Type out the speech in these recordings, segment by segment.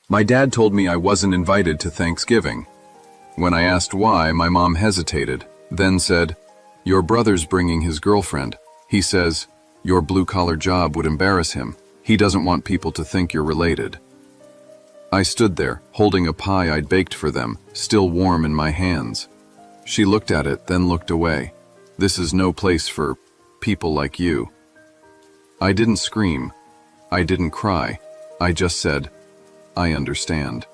My dad told me I wasn't invited to Thanksgiving. When I asked why, my mom hesitated, then said, "Your brother's bringing his girlfriend. He says, your blue-collar job would embarrass him. He doesn't want people to think you're related." I stood there, holding a pie I'd baked for them, still warm in my hands. She looked at it, then looked away. "This is no place for people like you." I didn't scream. I didn't cry. I just said, "I understand."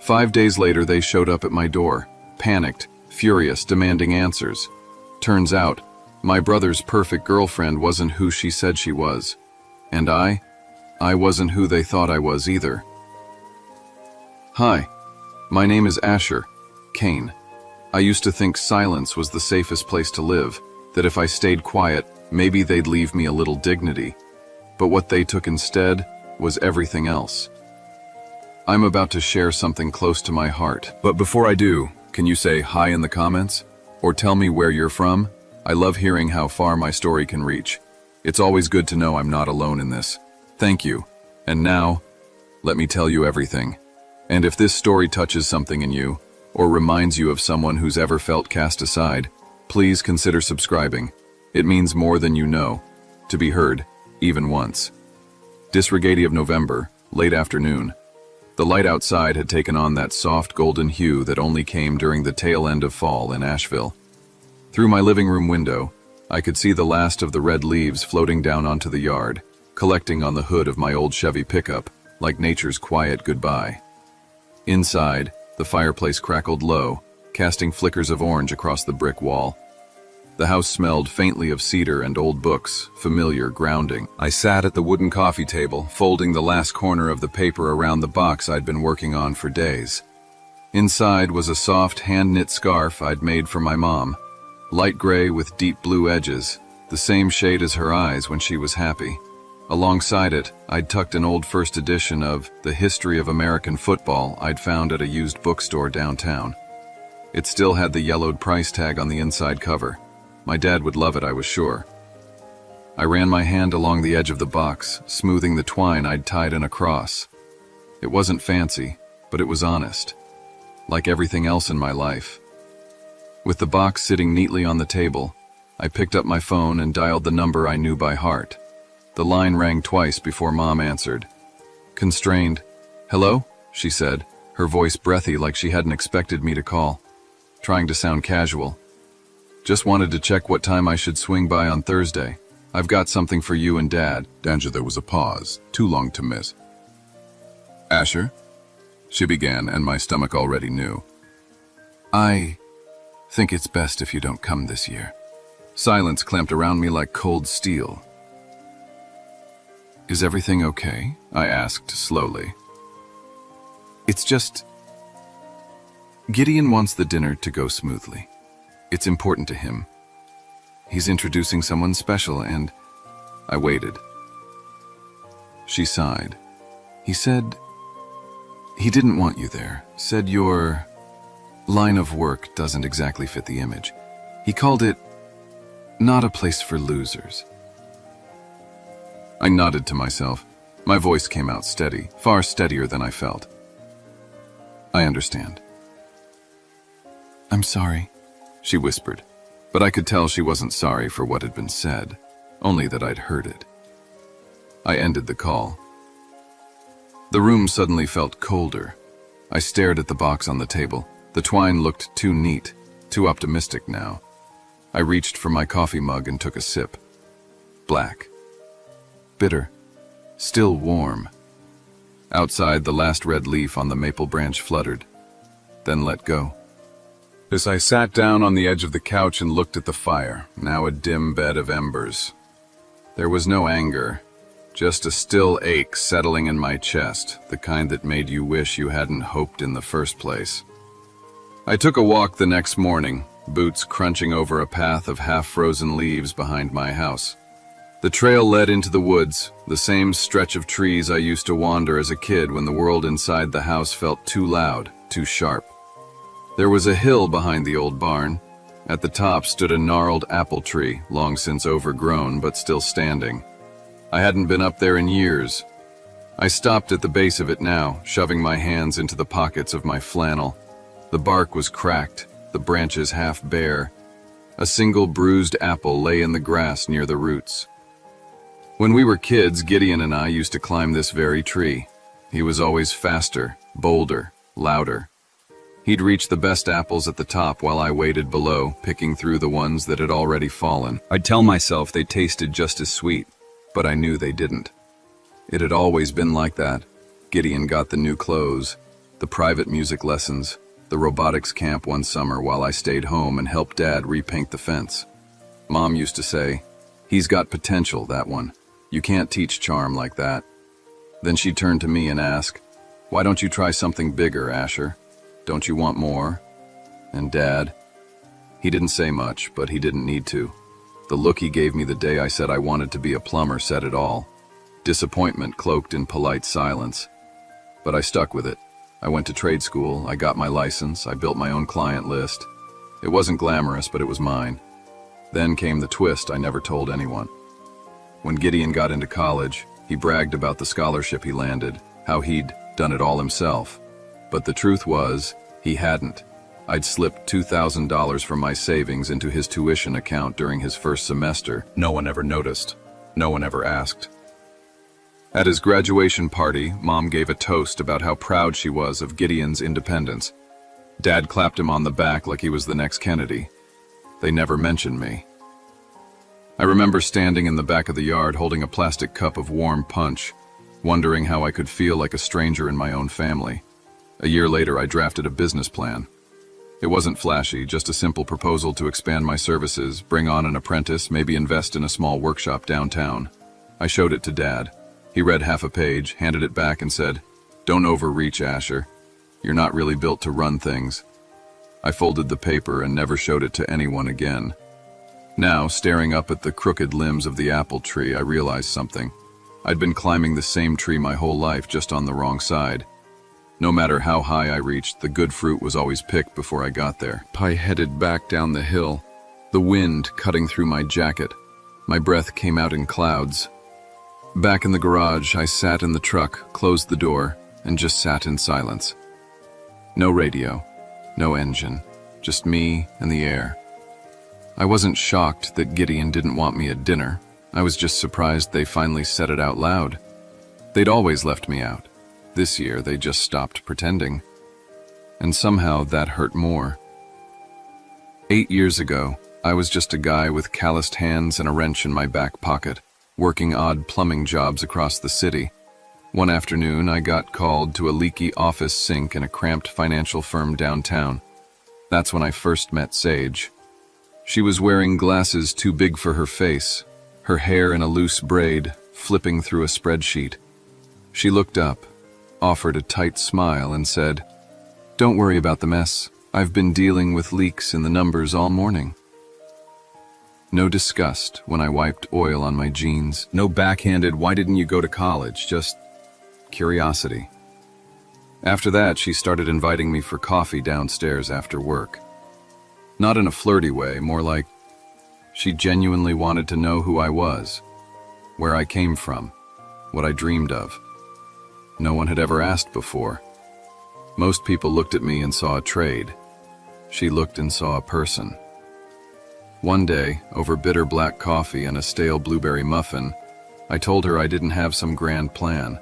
5 days later, they showed up at my door, panicked, furious, demanding answers. Turns out, my brother's perfect girlfriend wasn't who she said she was. And I wasn't who they thought I was either. Hi, my name is Asher, Kane. I used to think silence was the safest place to live, that if I stayed quiet, maybe they'd leave me a little dignity. But what they took instead was everything else. I'm about to share something close to my heart. But before I do, can you say hi in the comments? Or tell me where you're from? I love hearing how far my story can reach. It's always good to know I'm not alone in this. Thank you. And now, let me tell you everything. And if this story touches something in you, or reminds you of someone who's ever felt cast aside, please consider subscribing. It means more than you know, to be heard, even once. Disregarding of November, late afternoon. The light outside had taken on that soft golden hue that only came during the tail end of fall in Asheville. Through my living room window, I could see the last of the red leaves floating down onto the yard, collecting on the hood of my old Chevy pickup, like nature's quiet goodbye. Inside, the fireplace crackled low, casting flickers of orange across the brick wall. The house smelled faintly of cedar and old books, familiar, grounding. I sat at the wooden coffee table, folding the last corner of the paper around the box I'd been working on for days. Inside was a soft hand-knit scarf I'd made for my mom, light gray with deep blue edges, the same shade as her eyes when she was happy. Alongside it, I'd tucked an old first edition of The History of American Football I'd found at a used bookstore downtown. It still had the yellowed price tag on the inside cover. My dad would love it, I was sure. I ran my hand along the edge of the box, smoothing the twine I'd tied in a cross. It wasn't fancy, but it was honest, like everything else in my life. With the box sitting neatly on the table, I picked up my phone and dialed the number I knew by heart. The line rang twice before Mom answered. Constrained, "Hello?" she said, her voice breathy like she hadn't expected me to call, trying to sound casual. "Just wanted to check what time I should swing by on Thursday. I've got something for you and Dad." There was a pause, too long to miss. "Asher?" she began, and my stomach already knew. "I think it's best if you don't come this year." Silence clamped around me like cold steel. "Is everything okay?" I asked slowly. "It's just... Gideon wants the dinner to go smoothly. It's important to him. He's introducing someone special and..." I waited. She sighed. "He said he didn't want you there. Said your line of work doesn't exactly fit the image. He called it not a place for losers." I nodded to myself. My voice came out steady, far steadier than I felt. "I understand." "I'm sorry," she whispered, but I could tell she wasn't sorry for what had been said, only that I'd heard it. I ended the call. The room suddenly felt colder. I stared at the box on the table. The twine looked too neat, too optimistic now. I reached for my coffee mug and took a sip. Black. Bitter. Still warm. Outside, the last red leaf on the maple branch fluttered, then let go. As I sat down on the edge of the couch and looked at the fire, now a dim bed of embers. There was no anger, just a still ache settling in my chest, the kind that made you wish you hadn't hoped in the first place. I took a walk the next morning, boots crunching over a path of half-frozen leaves behind my house. The trail led into the woods, the same stretch of trees I used to wander as a kid when the world inside the house felt too loud, too sharp. There was a hill behind the old barn. At the top stood a gnarled apple tree, long since overgrown but still standing. I hadn't been up there in years. I stopped at the base of it now, shoving my hands into the pockets of my flannel. The bark was cracked, the branches half bare. A single bruised apple lay in the grass near the roots. When we were kids, Gideon and I used to climb this very tree. He was always faster, bolder, louder. He'd reach the best apples at the top while I waited below, picking through the ones that had already fallen. I'd tell myself they tasted just as sweet, but I knew they didn't. It had always been like that. Gideon got the new clothes, the private music lessons, the robotics camp one summer while I stayed home and helped Dad repaint the fence. Mom used to say, "He's got potential, that one. You can't teach charm like that." Then she'd turn to me and ask, "Why don't you try something bigger, Asher? Don't you want more?" And Dad, he didn't say much, but he didn't need to. The look he gave me the day I said I wanted to be a plumber said it all. Disappointment cloaked in polite silence. But I stuck with it. I went to trade school, I got my license, I built my own client list. It wasn't glamorous, but it was mine. Then came the twist I never told anyone. When Gideon got into college, he bragged about the scholarship he landed, how he'd done it all himself. But the truth was, he hadn't. I'd slipped $2,000 from my savings into his tuition account during his first semester. No one ever noticed. No one ever asked. At his graduation party, Mom gave a toast about how proud she was of Gideon's independence. Dad clapped him on the back like he was the next Kennedy. They never mentioned me. I remember standing in the back of the yard holding a plastic cup of warm punch, wondering how I could feel like a stranger in my own family. A year later, I drafted a business plan. It wasn't flashy, just a simple proposal to expand my services, bring on an apprentice, maybe invest in a small workshop downtown. I showed it to Dad. He read half a page, handed it back and said, "Don't overreach, Asher. You're not really built to run things." I folded the paper and never showed it to anyone again. Now, staring up at the crooked limbs of the apple tree, I realized something. I'd been climbing the same tree my whole life, just on the wrong side. No matter how high I reached, the good fruit was always picked before I got there. I headed back down the hill, the wind cutting through my jacket. My breath came out in clouds. Back in the garage, I sat in the truck, closed the door, and just sat in silence. No radio, no engine, just me and the air. I wasn't shocked that Gideon didn't want me at dinner. I was just surprised they finally said it out loud. They'd always left me out. This year, they just stopped pretending. And somehow that hurt more. 8 years ago, I was just a guy with calloused hands and a wrench in my back pocket, working odd plumbing jobs across the city. One afternoon, I got called to a leaky office sink in a cramped financial firm downtown. That's when I first met Sage. She was wearing glasses too big for her face, her hair in a loose braid, flipping through a spreadsheet. She looked up, offered a tight smile, and said, "Don't worry about the mess. I've been dealing with leaks in the numbers all morning." No disgust when I wiped oil on my jeans. No backhanded, "Why didn't you go to college?" Just curiosity. After that, she started inviting me for coffee downstairs after work. Not in a flirty way, more like she genuinely wanted to know who I was, where I came from, what I dreamed of. No one had ever asked before. Most people looked at me and saw a trade. She looked and saw a person. One day, over bitter black coffee and a stale blueberry muffin, I told her I didn't have some grand plan.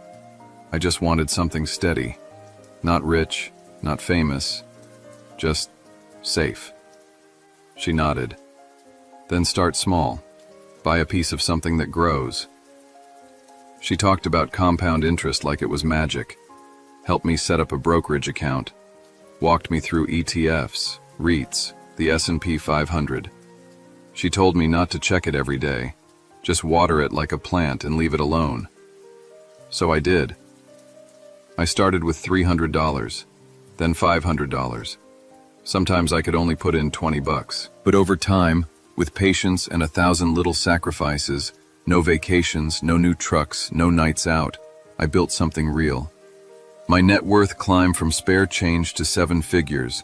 I just wanted something steady. Not rich, not famous, just safe. She nodded. Then start small. Buy a piece of something that grows. She talked about compound interest like it was magic. Helped me set up a brokerage account. Walked me through ETFs, REITs, the S&P 500. She told me not to check it every day. Just water it like a plant and leave it alone. So I did. I started with $300, then $500. Sometimes I could only put in $20. But over time, with patience and 1,000 little sacrifices, no vacations, no new trucks, no nights out, I built something real. My net worth climbed from spare change to 7 figures.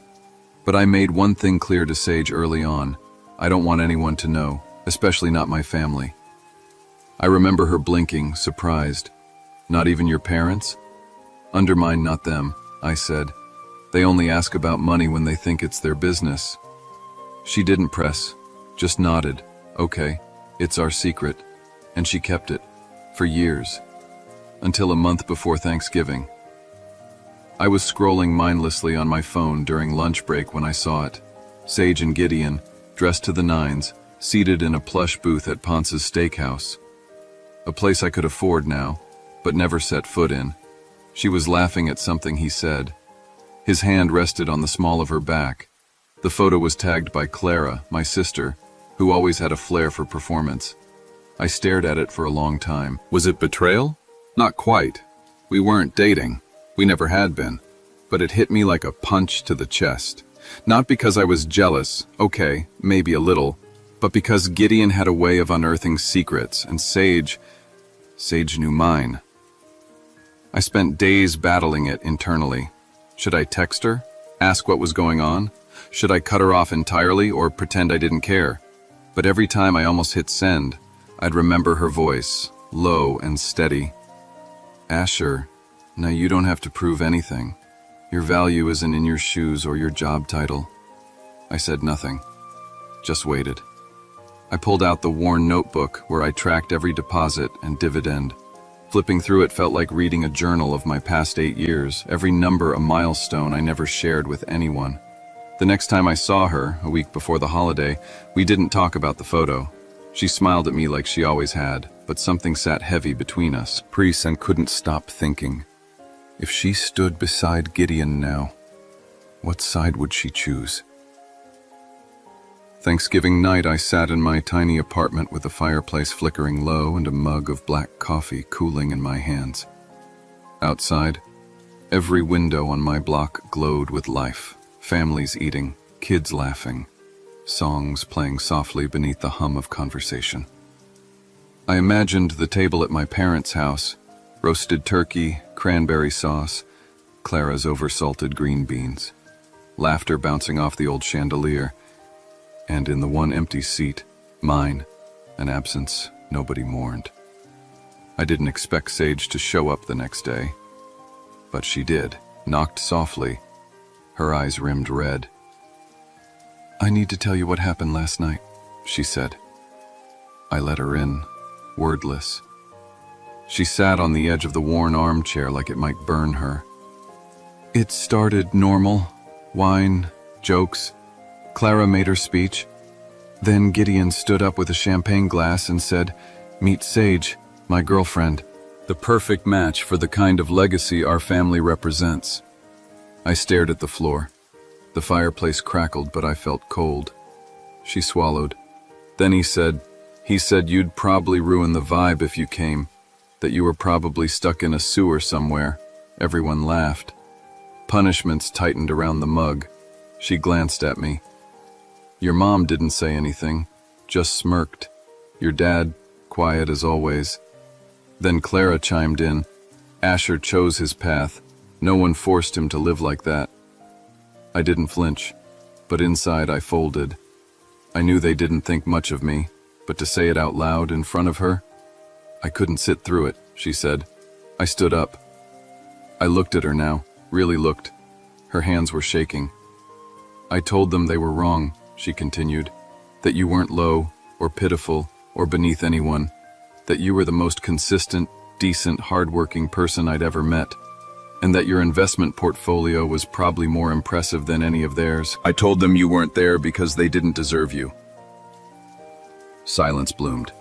But I made one thing clear to Sage early on. I don't want anyone to know, especially not my family. I remember her blinking, surprised. Not even your parents? Undermine not them, I said. They only ask about money when they think it's their business. She didn't press, just nodded. Okay, it's our secret. And she kept it, for years. Until a month before Thanksgiving. I was scrolling mindlessly on my phone during lunch break when I saw it. Sage and Gideon, dressed to the nines, seated in a plush booth at Ponce's Steakhouse. A place I could afford now, but never set foot in. She was laughing at something he said. His hand rested on the small of her back. The photo was tagged by Clara, my sister, who always had a flair for performance. I stared at it for a long time. Was it betrayal? Not quite. We weren't dating. We never had been. But it hit me like a punch to the chest. Not because I was jealous, okay, maybe a little, but because Gideon had a way of unearthing secrets, and Sage knew mine. I spent days battling it internally. Should I text her? Ask what was going on? Should I cut her off entirely or pretend I didn't care? But every time I almost hit send, I'd remember her voice, low and steady. Asher, now you don't have to prove anything. Your value isn't in your shoes or your job title. I said nothing, just waited. I pulled out the worn notebook where I tracked every deposit and dividend. Flipping through it felt like reading a journal of my past 8 years, every number a milestone I never shared with anyone. The next time I saw her, a week before the holiday, we didn't talk about the photo. She smiled at me like she always had, but something sat heavy between us. And couldn't stop thinking. If she stood beside Gideon now, what side would she choose? Thanksgiving night, I sat in my tiny apartment with the fireplace flickering low and a mug of black coffee cooling in my hands. Outside, every window on my block glowed with life. Families eating, kids laughing, songs playing softly beneath the hum of conversation. I imagined the table at my parents' house, roasted turkey, cranberry sauce, Clara's oversalted green beans, laughter bouncing off the old chandelier, and in the one empty seat, mine, an absence nobody mourned. I didn't expect Sage to show up the next day, but she did, knocked softly, her eyes rimmed red. I need to tell you what happened last night, she said. I let her in, wordless. She sat on the edge of the worn armchair like it might burn her. It started normal, wine, jokes. Clara made her speech. Then Gideon stood up with a champagne glass and said, "Meet Sage, my girlfriend, the perfect match for the kind of legacy our family represents." I stared at the floor. The fireplace crackled, but I felt cold. She swallowed. Then he said you'd probably ruin the vibe if you came, that you were probably stuck in a sewer somewhere. Everyone laughed. Punishments tightened around the mug. She glanced at me. Your mom didn't say anything, just smirked. Your dad, quiet as always. Then Clara chimed in. Asher chose his path. No one forced him to live like that. I didn't flinch, but inside I folded. I knew they didn't think much of me, but to say it out loud in front of her, I couldn't sit through it, she said. I stood up. I looked at her now, really looked. Her hands were shaking. I told them they were wrong, she continued, that you weren't low or pitiful or beneath anyone, that you were the most consistent, decent, hardworking person I'd ever met, and that your investment portfolio was probably more impressive than any of theirs. I told them you weren't there because they didn't deserve you. Silence bloomed.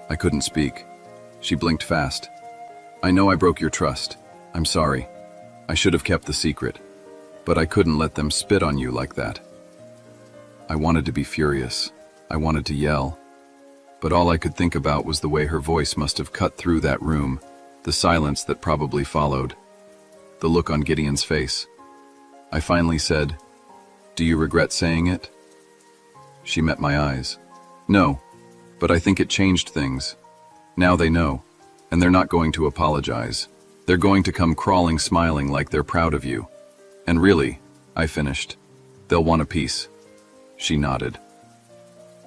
I couldn't speak. She blinked fast. I know I broke your trust. I'm sorry. I should have kept the secret. But I couldn't let them spit on you like that. I wanted to be furious. I wanted to yell. But all I could think about was the way her voice must have cut through that room, the silence that probably followed, the look on Gideon's face. I finally said, "Do you regret saying it?" She met my eyes. No, but I think it changed things. Now they know, and they're not going to apologize. They're going to come crawling smiling like they're proud of you. And really, I finished, they'll want a piece. She nodded.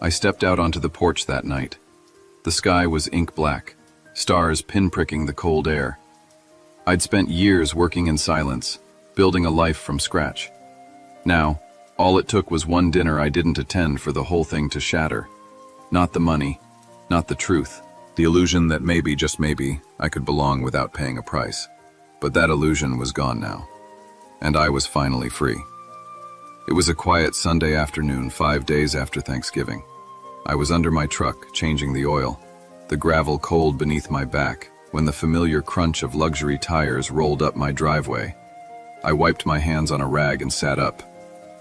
I stepped out onto the porch that night. The sky was ink black, stars pinpricking the cold air. I'd spent years working in silence, building a life from scratch. Now, all it took was one dinner I didn't attend for the whole thing to shatter. Not the money, not the truth, the illusion that maybe, just maybe, I could belong without paying a price. But that illusion was gone now, and I was finally free. It was a quiet Sunday afternoon, 5 days after Thanksgiving. I was under my truck, changing the oil, the gravel cold beneath my back, when the familiar crunch of luxury tires rolled up my driveway. I wiped my hands on a rag and sat up.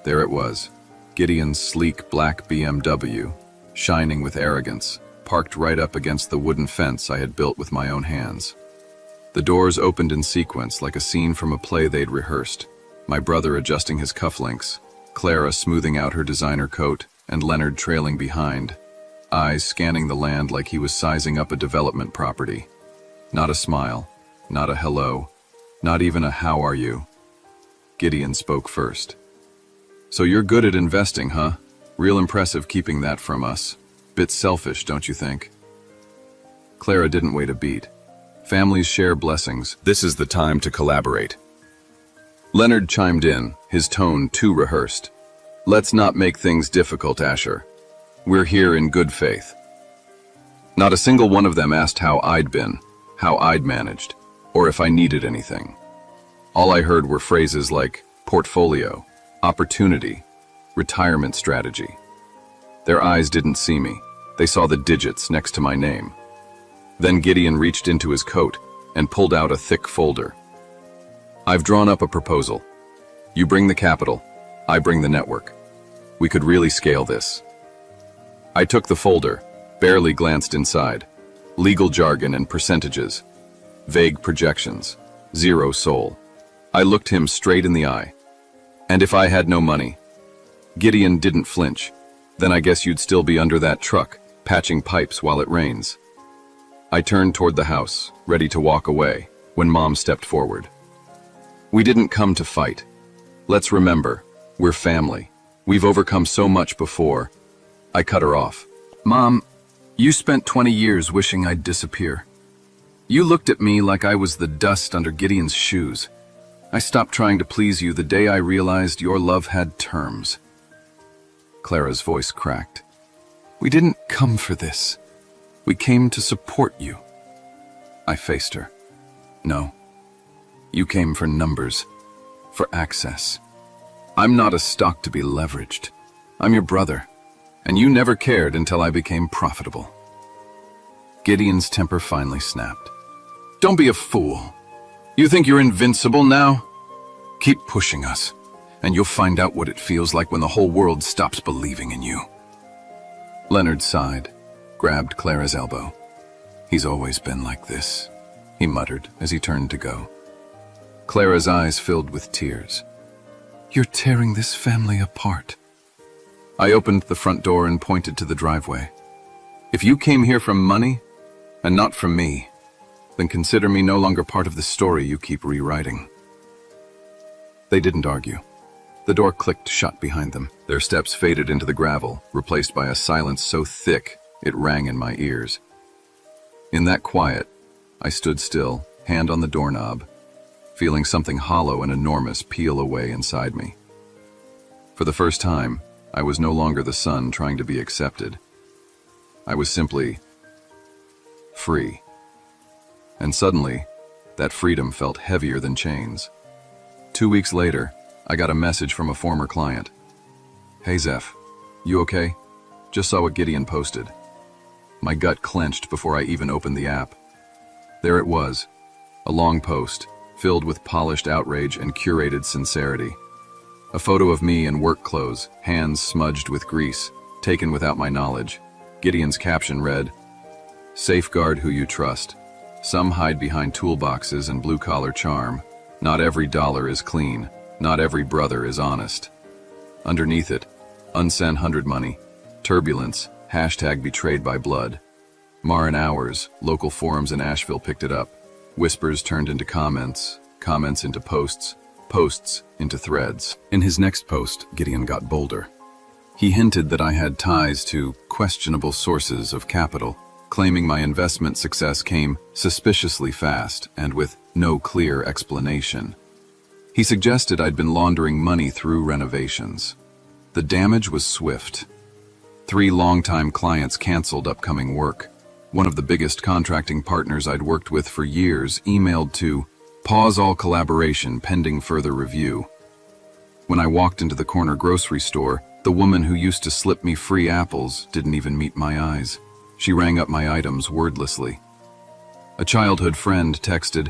There it was, Gideon's sleek black BMW, shining with arrogance, parked right up against the wooden fence I had built with my own hands. The doors opened in sequence like a scene from a play they'd rehearsed, my brother adjusting his cufflinks, Clara smoothing out her designer coat, and Leonard trailing behind, eyes scanning the land like he was sizing up a development property. Not a smile, not a hello, not even a how are you. Gideon spoke first. So you're good at investing, huh? Real impressive keeping that from us. Bit selfish, don't you think? Clara didn't wait a beat. Families share blessings. This is the time to collaborate. Leonard chimed in, his tone too rehearsed. Let's not make things difficult, Asher. We're here in good faith. Not a single one of them asked how I'd been, how I'd managed, or if I needed anything. All I heard were phrases like portfolio, opportunity, retirement strategy. Their eyes didn't see me. They saw the digits next to my name. Then Gideon reached into his coat and pulled out a thick folder. I've drawn up a proposal. You bring the capital, I bring the network. We could really scale this. I took the folder, barely glanced inside. Legal jargon and percentages. Vague projections. Zero soul. I looked him straight in the eye. And if I had no money? Gideon didn't flinch. Then I guess you'd still be under that truck, patching pipes while it rains. I turned toward the house, ready to walk away, when Mom stepped forward. We didn't come to fight. Let's remember, we're family. We've overcome so much before. I cut her off. Mom, you spent 20 years wishing I'd disappear. You looked at me like I was the dust under Gideon's shoes. I stopped trying to please you the day I realized your love had terms. Clara's voice cracked. We didn't come for this. We came to support you. I faced her. No. You came for numbers, for access. I'm not a stock to be leveraged. I'm your brother, and you never cared until I became profitable. Gideon's temper finally snapped. Don't be a fool. You think you're invincible now? Keep pushing us, and you'll find out what it feels like when the whole world stops believing in you. Leonard sighed, grabbed Clara's elbow. He's always been like this, he muttered as he turned to go. Clara's eyes filled with tears. You're tearing this family apart. I opened the front door and pointed to the driveway. If you came here from money, and not from me, then consider me no longer part of the story you keep rewriting. They didn't argue. The door clicked shut behind them. Their steps faded into the gravel, replaced by a silence so thick it rang in my ears. In that quiet, I stood still, hand on the doorknob, feeling something hollow and enormous peel away inside me. For the first time, I was no longer the son trying to be accepted. I was simply free. And suddenly, that freedom felt heavier than chains. 2 weeks later, I got a message from a former client. Hey Zeph, you okay? Just saw what Gideon posted. My gut clenched before I even opened the app. There it was, a long post, filled with polished outrage and curated sincerity. A photo of me in work clothes, hands smudged with grease, taken without my knowledge. Gideon's caption read, Safeguard who you trust. Some hide behind toolboxes and blue-collar charm. Not every dollar is clean. Not every brother is honest. Underneath it, unsent 100 money, turbulence, hashtag betrayed by blood. Marin Hours, local forums in Asheville picked it up. Whispers turned into comments, comments into posts, posts into threads. In his next post, Gideon got bolder. He hinted that I had ties to questionable sources of capital, claiming my investment success came suspiciously fast and with no clear explanation. He suggested I'd been laundering money through renovations. The damage was swift. 3 longtime clients canceled upcoming work. One of the biggest contracting partners I'd worked with for years emailed to pause all collaboration pending further review. When I walked into the corner grocery store, the woman who used to slip me free apples didn't even meet my eyes. She rang up my items wordlessly. A childhood friend texted,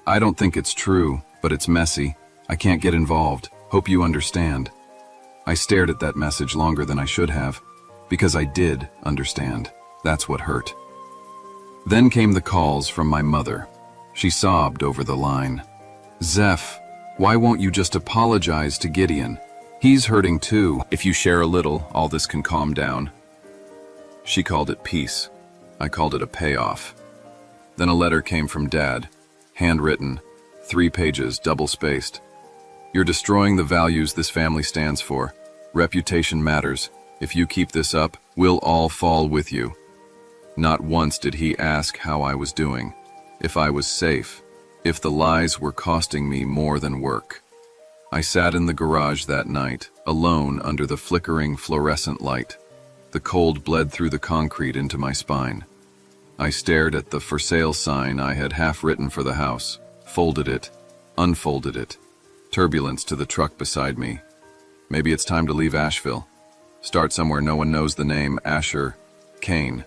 "I don't think it's true, but it's messy. I can't get involved. Hope you understand." I stared at that message longer than I should have, because I did understand. That's what hurt. Then came the calls from my mother. She sobbed over the line. "Zeph, why won't you just apologize to Gideon? He's hurting too. If you share a little, all this can calm down." She called it peace. I called it a payoff. Then a letter came from Dad, handwritten, 3 pages, double-spaced. "You're destroying the values this family stands for. Reputation matters. If you keep this up, we'll all fall with you." Not once did he ask how I was doing, if I was safe, if the lies were costing me more than work. I sat in the garage that night, alone under the flickering fluorescent light. The cold bled through the concrete into my spine. I stared at the for sale sign I had half written for the house, folded it, unfolded it. Turbulence to the truck beside me. Maybe it's time to leave Asheville. Start somewhere no one knows the name, Asher Kane.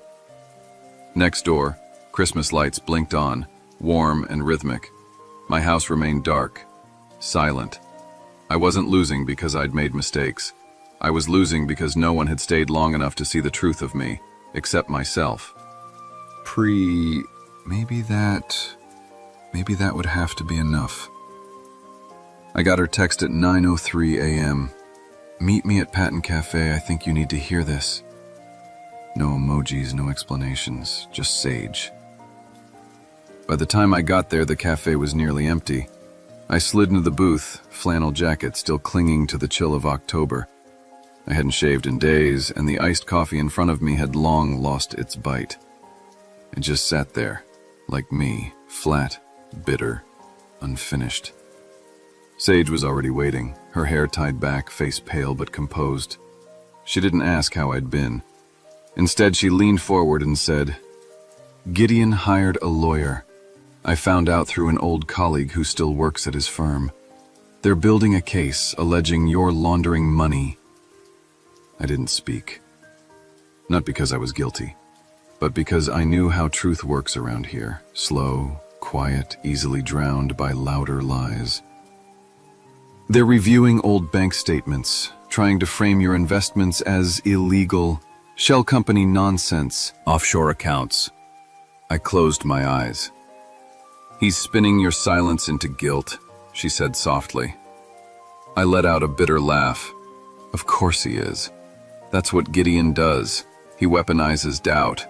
Next door, Christmas lights blinked on, warm and rhythmic. My house remained dark, silent. I wasn't losing because I'd made mistakes. I was losing because no one had stayed long enough to see the truth of me, except myself. Maybe that would have to be enough. I got her text at 9:03 a.m. "Meet me at Patton Cafe, I think you need to hear this." No emojis, no explanations, just sage. By the time I got there, the cafe was nearly empty. I slid into the booth, flannel jacket still clinging to the chill of October. I hadn't shaved in days, and the iced coffee in front of me had long lost its bite. It just sat there, like me, flat, bitter, unfinished. Sage was already waiting, her hair tied back, face pale but composed. She didn't ask how I'd been. Instead, she leaned forward and said, "Gideon hired a lawyer. I found out through an old colleague who still works at his firm. They're building a case alleging you're laundering money." I didn't speak. Not because I was guilty, but because I knew how truth works around here. Slow, quiet, easily drowned by louder lies. "They're reviewing old bank statements, trying to frame your investments as illegal, shell company nonsense, offshore accounts." I closed my eyes. "He's spinning your silence into guilt," she said softly. I let out a bitter laugh. Of course he is. That's what Gideon does. He weaponizes doubt.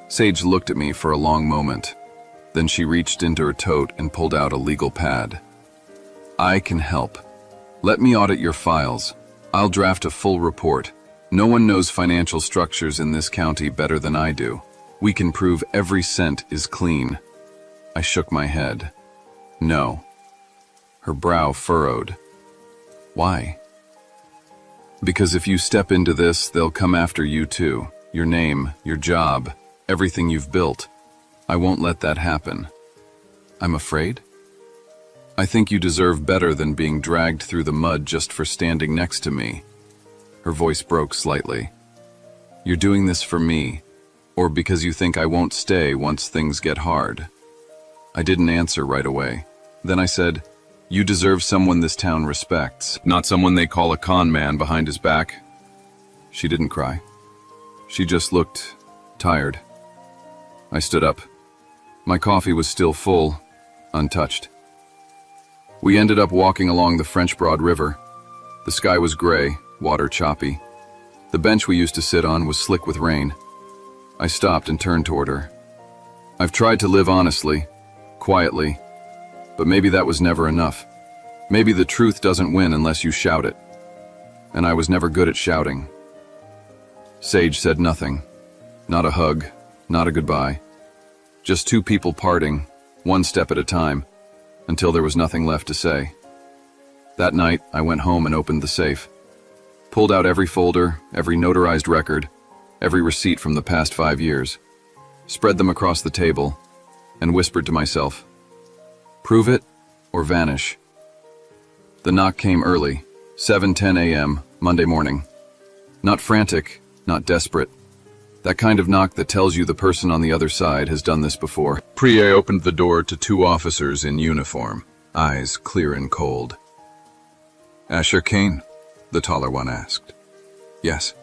Sage looked at me for a long moment. Then she reached into her tote and pulled out a legal pad. "I can help. Let me audit your files. I'll draft a full report. No one knows financial structures in this county better than I do. We can prove every cent is clean." I shook my head. "No." Her brow furrowed. "Why?" "Because if you step into this, they'll come after you too. Your name, your job, everything you've built. I won't let that happen." "I'm afraid?" "I think you deserve better than being dragged through the mud just for standing next to me." Her voice broke slightly. "You're doing this for me, or because you think I won't stay once things get hard." I didn't answer right away. Then I said, "You deserve someone this town respects, not someone they call a con man behind his back." She didn't cry. She just looked tired. I stood up. My coffee was still full, untouched. We ended up walking along the French Broad River. The sky was gray, water choppy. The bench we used to sit on was slick with rain. I stopped and turned toward her. "I've tried to live honestly, quietly, but maybe that was never enough. Maybe the truth doesn't win unless you shout it. And I was never good at shouting." Sage said nothing. Not a hug, not a goodbye. Just 2 people parting, one step at a time. until there was nothing left to say. That night, I went home and opened the safe, pulled out every folder, every notarized record, every receipt from the past 5 years, spread them across the table, and whispered to myself, "Prove it or vanish." The knock came early, 7:10 a.m., Monday morning. Not frantic, not desperate. That kind of knock that tells you the person on the other side has done this before. Priye opened the door to 2 officers in uniform, eyes clear and cold. "Asher Kane?" the taller one asked. "Yes.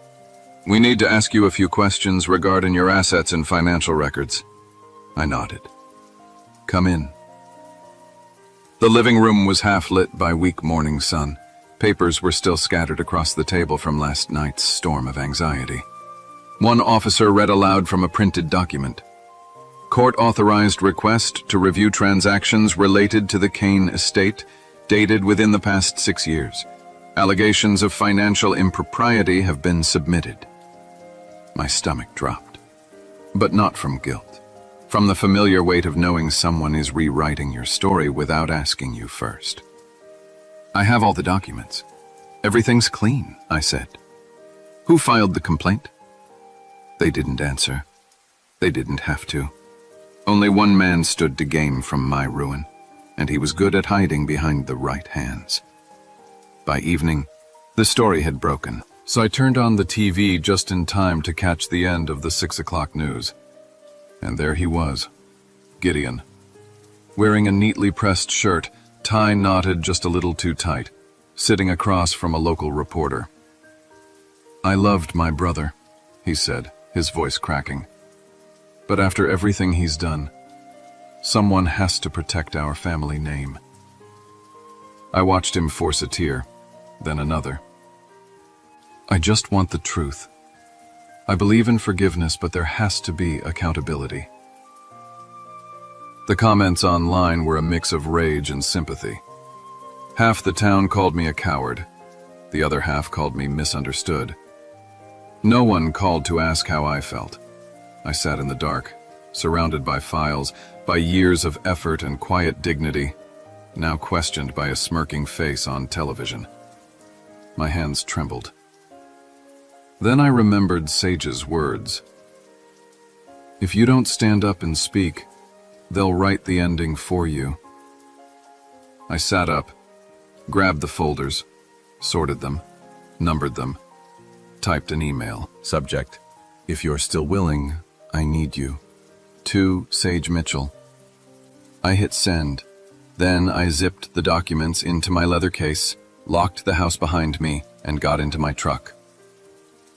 We need to ask you a few questions regarding your assets and financial records." I nodded. "Come in." The living room was half lit by weak morning sun. Papers were still scattered across the table from last night's storm of anxiety. One officer read aloud from a printed document. "Court-authorized request to review transactions related to the Kane estate, dated within the past 6 years. Allegations of financial impropriety have been submitted." My stomach dropped. But not from guilt. From the familiar weight of knowing someone is rewriting your story without asking you first. "I have all the documents. Everything's clean," I said. "Who filed the complaint?" They didn't answer. They didn't have to. Only one man stood to gain from my ruin, and he was good at hiding behind the right hands. By evening, the story had broken, so I turned on the TV just in time to catch the end of the 6 o'clock news. And there he was, Gideon, wearing a neatly pressed shirt, tie knotted just a little too tight, sitting across from a local reporter. "I loved my brother," he said, his voice cracking. "But after everything he's done, someone has to protect our family name." I watched him force a tear, then another. "I just want the truth. I believe in forgiveness, but there has to be accountability." The comments online were a mix of rage and sympathy. Half the town called me a coward. The other half called me misunderstood. No one called to ask how I felt. I sat in the dark, surrounded by files, by years of effort and quiet dignity, now questioned by a smirking face on television. My hands trembled. Then I remembered Sage's words. "If you don't stand up and speak, they'll write the ending for you." I sat up, grabbed the folders, sorted them, numbered them, typed an email. Subject: "If you're still willing, I need you. To Sage Mitchell." I hit send. Then I zipped the documents into my leather case, locked the house behind me, and got into my truck.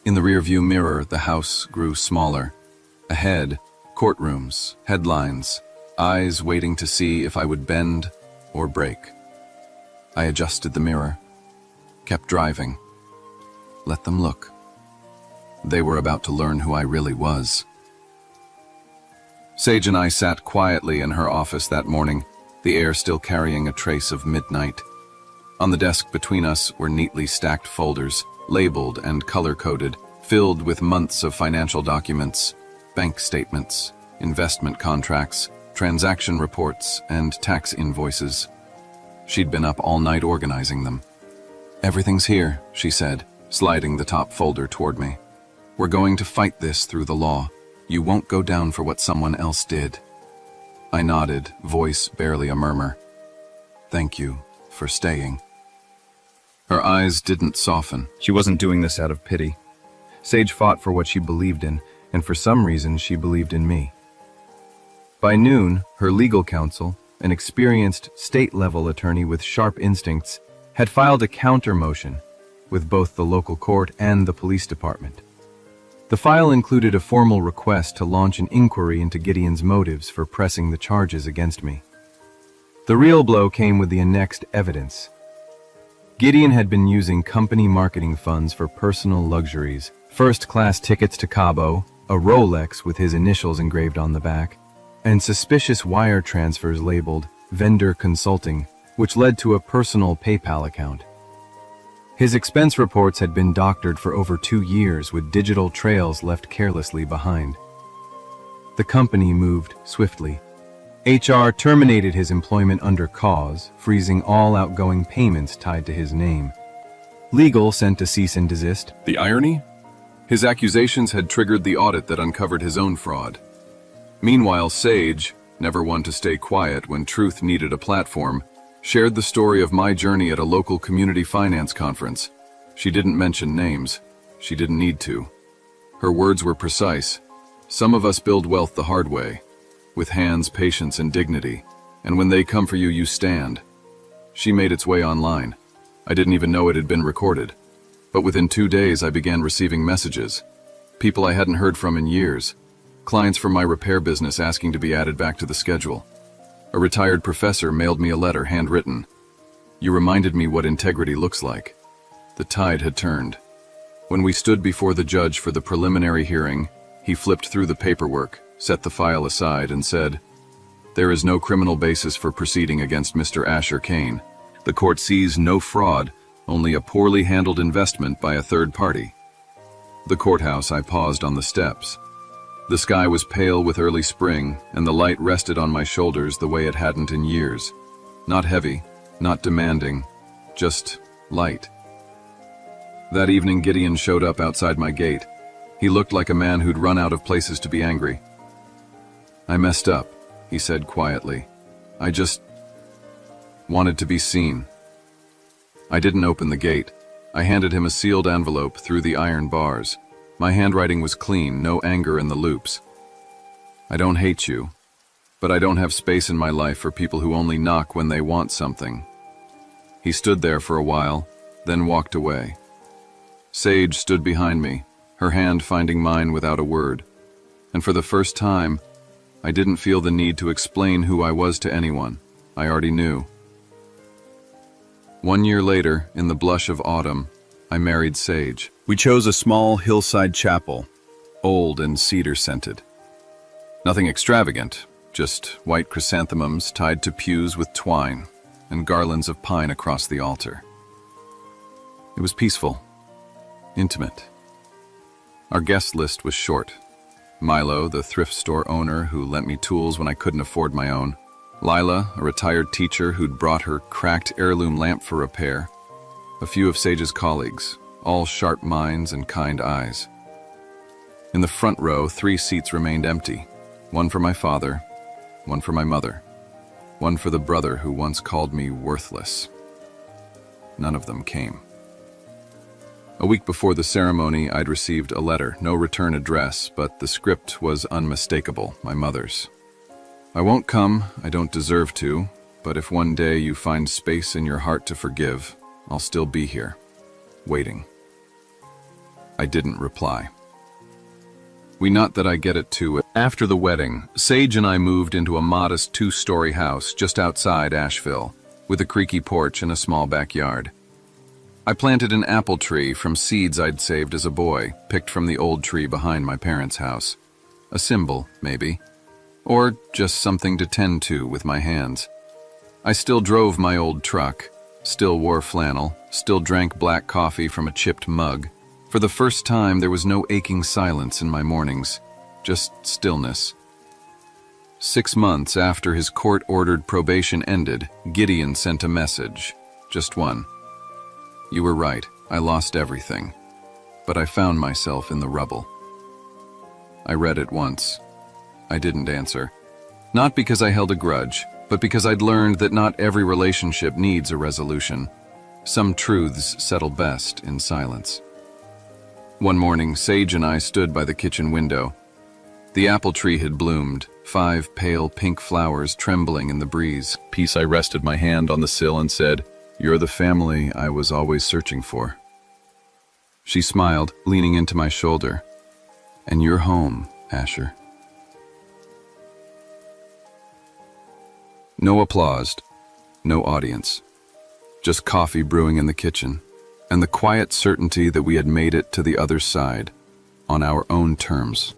In the rearview mirror, the house grew smaller. Ahead, courtrooms, headlines, eyes waiting to see if I would bend or break. I adjusted the mirror, kept driving. Let them look. They were about to learn who I really was. Sage and I sat quietly in her office that morning, the air still carrying a trace of midnight. On the desk between us were neatly stacked folders, labeled and color-coded, filled with months of financial documents, bank statements, investment contracts, transaction reports, and tax invoices. She'd been up all night organizing them. "Everything's here," she said, sliding the top folder toward me. "We're going to fight this through the law. You won't go down for what someone else did." I nodded, voice barely a murmur. "Thank you for staying." Her eyes didn't soften. She wasn't doing this out of pity. Sage fought for what she believed in, and for some reason she believed in me. By noon, her legal counsel, an experienced state-level attorney with sharp instincts, had filed a counter motion with both the local court and the police department. The file included a formal request to launch an inquiry into Gideon's motives for pressing the charges against me. The real blow came with the annexed evidence. Gideon had been using company marketing funds for personal luxuries, first-class tickets to Cabo, a Rolex with his initials engraved on the back, and suspicious wire transfers labeled vendor consulting, which led to a personal PayPal account. His expense reports had been doctored for over 2 years with digital trails left carelessly behind. The company moved swiftly. HR terminated his employment under cause, freezing all outgoing payments tied to his name. Legal sent a cease and desist. The irony? His accusations had triggered the audit that uncovered his own fraud. Meanwhile, Sage, never one to stay quiet when truth needed a platform, shared the story of my journey at a local community finance conference. She didn't mention names. She didn't need to. Her words were precise. Some of us build wealth the hard way, with hands, patience, and dignity, and when they come for you, you stand. She made its way online. I didn't even know it had been recorded. But within 2 days, I began receiving messages. People I hadn't heard from in years. Clients from my repair business asking to be added back to the schedule. A retired professor mailed me a letter handwritten. You reminded me what integrity looks like. The tide had turned. When we stood before the judge for the preliminary hearing, he flipped through the paperwork, set the file aside, and said, "There is no criminal basis for proceeding against Mr. Asher Kane. The court sees no fraud, only a poorly handled investment by a third party." The courthouse, I paused on the steps. The sky was pale with early spring, and the light rested on my shoulders the way it hadn't in years. Not heavy, not demanding, just light. That evening, Gideon showed up outside my gate. He looked like a man who'd run out of places to be angry. "I messed up," he said quietly. "I just wanted to be seen." I didn't open the gate. I handed him a sealed envelope through the iron bars. My handwriting was clean, no anger in the loops. "I don't hate you, but I don't have space in my life for people who only knock when they want something." He stood there for a while, then walked away. Sage stood behind me, her hand finding mine without a word. And for the first time, I didn't feel the need to explain who I was to anyone. I already knew. 1 year later, in the blush of autumn, I married Sage. We chose a small hillside chapel, old and cedar-scented. Nothing extravagant, just white chrysanthemums tied to pews with twine and garlands of pine across the altar. It was peaceful, intimate. Our guest list was short. Milo, the thrift store owner who lent me tools when I couldn't afford my own. Lila, a retired teacher who'd brought her cracked heirloom lamp for repair. A few of Sage's colleagues, all sharp minds and kind eyes. In the front row, 3 seats remained empty. One for my father, one for my mother, one for the brother who once called me worthless. None of them came. A week before the ceremony, I'd received a letter, no return address, but the script was unmistakable, my mother's. "I won't come, I don't deserve to, but if one day you find space in your heart to forgive, I'll still be here, waiting." I didn't reply. Not that I get it too. After the wedding, Sage and I moved into a modest 2-story house just outside Asheville, with a creaky porch and a small backyard. I planted an apple tree from seeds I'd saved as a boy, picked from the old tree behind my parents' house. A symbol, maybe. Or just something to tend to with my hands. I still drove my old truck, still wore flannel, still drank black coffee from a chipped mug. For the first time, there was no aching silence in my mornings, just stillness. 6 months after his court-ordered probation ended, Gideon sent a message, just one. "You were right, I lost everything, but I found myself in the rubble." I read it once. I didn't answer. Not because I held a grudge, but because I'd learned that not every relationship needs a resolution. Some truths settle best in silence. One morning, Sage and I stood by the kitchen window. The apple tree had bloomed, 5 pale pink flowers trembling in the breeze. I rested my hand on the sill and said, "You're the family I was always searching for." She smiled, leaning into my shoulder. "And you're home, Asher." No applause, no audience. Just coffee brewing in the kitchen, and the quiet certainty that we had made it to the other side, on our own terms.